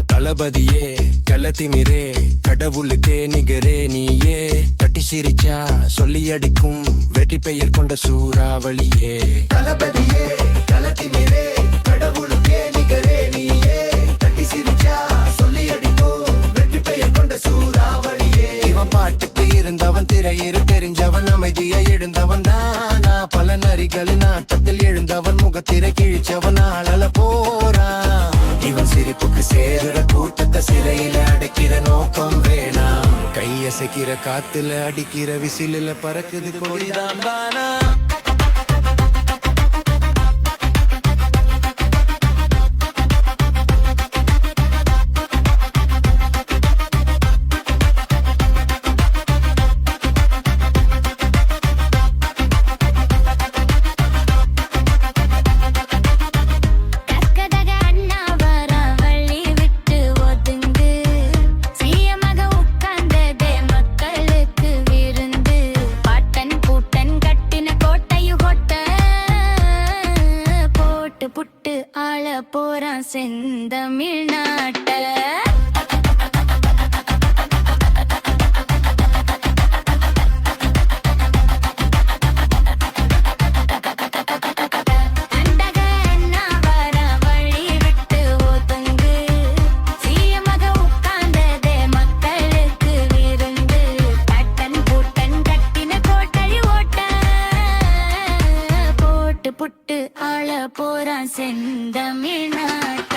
தளபதியே கலத்திமிரே கடவுளுக்கே நிகரே நீயே தட்டி சிரிச்சா சொல்லி அடிக்கும் வெற்றி பெயர் கொண்ட சூறாவளியே. தளபதியே கலத்திமிரே கடவுளுக்கே நிகரே நீயே தட்டி சிரிச்சா சொல்லி அடிக்கும் வெற்றி பெயர் கொண்ட சூறாவளியே. இவன் பாட்டுக்கு இருந்தவன் திரையேறு தெரிஞ்சவன் அமைதியை எழுந்தவன் தானா பல நரிகளின் ஆட்டத்தில் எழுந்தவன் முகத்திரை கிழிச்சவன் ஆளல போறான். இவன் சிரிப்புக்கு சேருற கூட்டத்தை சிறையில அடைக்கிற நோக்கம் வேணாம். கையசைக்கிற காத்துல அடிக்கிற விசிலில பறக்குது கொடிதான் தானா. புட்டு ஆள போறான் செந்தமிழ்நாட்ட. புட்டு ஆள போறான் செந்தமிழ்நாட்ட.